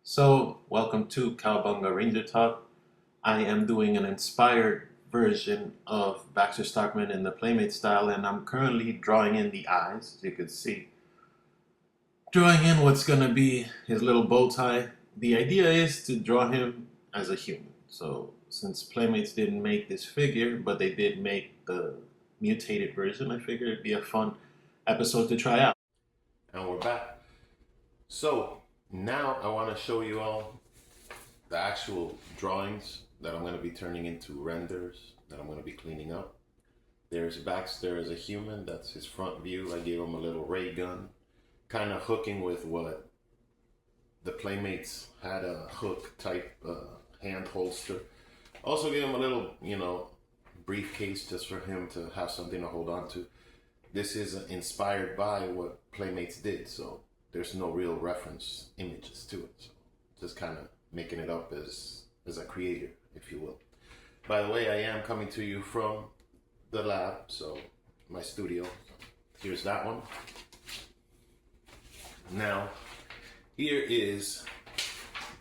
So, welcome to Cowabunga Ranger Talk. I am doing an inspired version of Baxter Stockman in the Playmate style, and I'm currently drawing in the eyes, as you can see. Drawing in what's going to be his little bow tie. The idea is to draw him as a human. So, since Playmates didn't make this figure, but they did make the mutated version, I figured it'd be a fun episode to try out. And we're back. So, now I want to show you all the actual drawings that I'm going to be turning into renders that I'm going to be cleaning up. There's Baxter as a human. That's his front view. I gave him a little ray gun, kind of hooking with what the Playmates had, a hook type hand holster. Also gave him a little, briefcase just for him to have something to hold on to. This is inspired by what Playmates did, so there's no real reference images to it. So just kind of making it up as a creator, if you will. By the way, I am coming to you from the lab, so my studio. Here's that one. Now, here is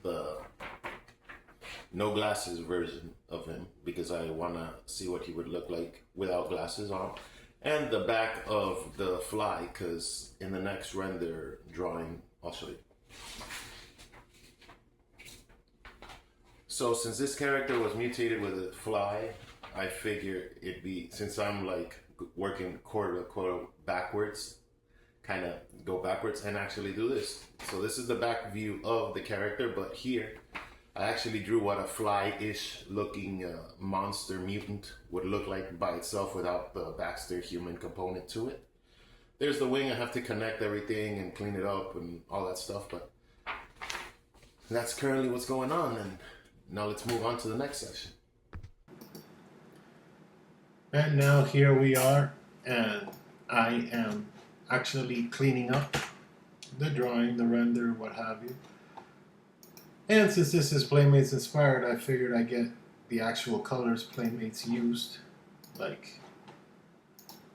the no glasses version of him, because I want to see what he would look like without glasses on. And the back of the fly, because in the next render drawing, I'll show you. So since this character was mutated with a fly, I figured it'd be, since I'm like working quarter to quarter backwards, kind of go backwards and actually do this. So this is the back view of the character, but here I actually drew what a fly-ish looking monster mutant would look like by itself without the Baxter human component to it. There's the wing. I have to connect everything and clean it up and all that stuff, but that's currently what's going on. And now let's move on to the next section. And now here we are, and I am actually cleaning up the drawing, the render, what have you. And since this is Playmates inspired, I figured I'd get the actual colors Playmates used, like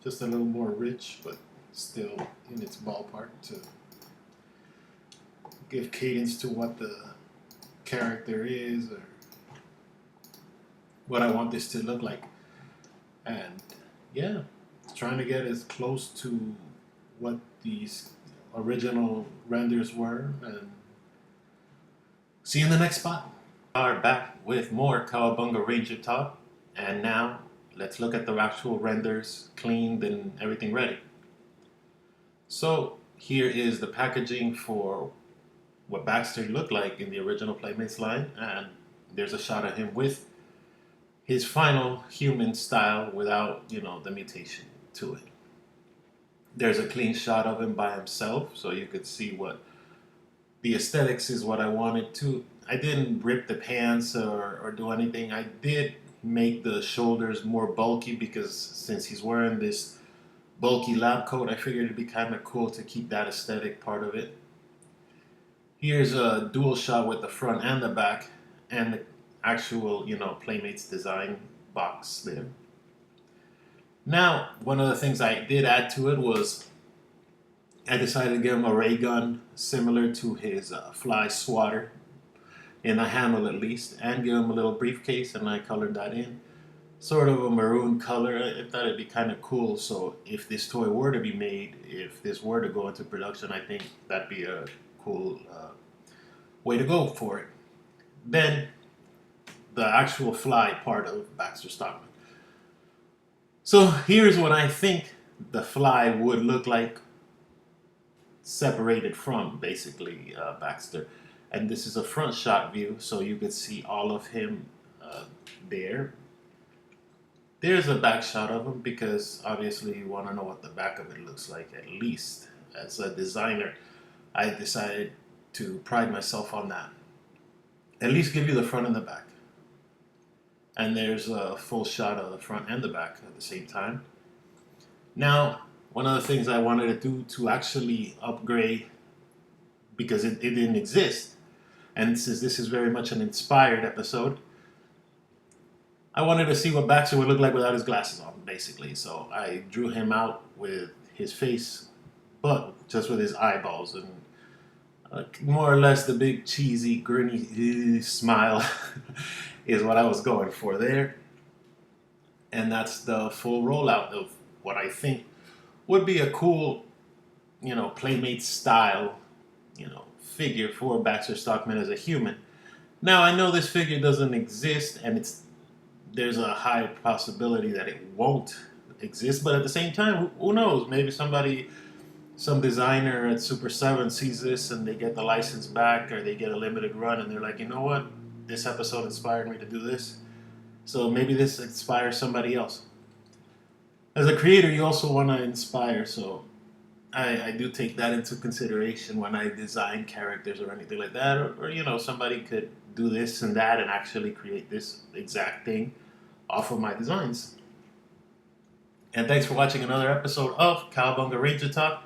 just a little more rich, but still in its ballpark, to give cadence to what the character is or what I want this to look like. And yeah, trying to get as close to what these original renders were, and see you in the next spot. We are back with more Cowabunga Ranger Talk, and now let's look at the actual renders, cleaned and everything ready. So here is the packaging for what Baxter looked like in the original Playmates line, and there's a shot of him with his final human style without, the mutation to it. There's a clean shot of him by himself, so you could see what the aesthetics is what I wanted to. I didn't rip the pants or do anything. I did make the shoulders more bulky because since he's wearing this bulky lab coat, I figured it'd be kind of cool to keep that aesthetic part of it. Here's a dual shot with the front and the back and the actual, Playmates design box there. Now, one of the things I did add to it was I decided to give him a ray gun similar to his fly swatter, in the handle at least, and give him a little briefcase, and I colored that in. Sort of a maroon color. I thought it'd be kind of cool, so if this toy were to be made, if this were to go into production, I think that'd be a cool way to go for it. Then, the actual fly part of Baxter Stockman. So here's what I think the fly would look like separated from, basically, Baxter. And this is a front shot view, so you could see all of him there. There's a back shot of him because obviously you want to know what the back of it looks like, at least. As a designer, I decided to pride myself on that. At least give you the front and the back. And there's a full shot of the front and the back at the same time. Now, one of the things I wanted to do to actually upgrade, because it didn't exist, and since this is very much an inspired episode, I wanted to see what Baxter would look like without his glasses on, basically. So I drew him out with his face, but just with his eyeballs and more or less the big cheesy grinny smile is what I was going for there. And that's the full rollout of what I think would be a cool, Playmate style, figure for Baxter Stockman as a human. Now I know this figure doesn't exist, and there's a high possibility that it won't exist. But at the same time, who knows? Maybe some designer at Super 7 sees this and they get the license back, or they get a limited run, and they're like, you know what? This episode inspired me to do this. So maybe this inspires somebody else. As a creator, you also want to inspire, so I do take that into consideration when I design characters or anything like that. Or somebody could do this and that and actually create this exact thing off of my designs. And thanks for watching another episode of Cowabunga Ranger Talk.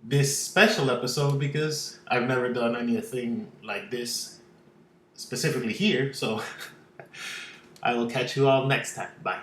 This special episode because I've never done anything like this specifically here. So I will catch you all next time. Bye.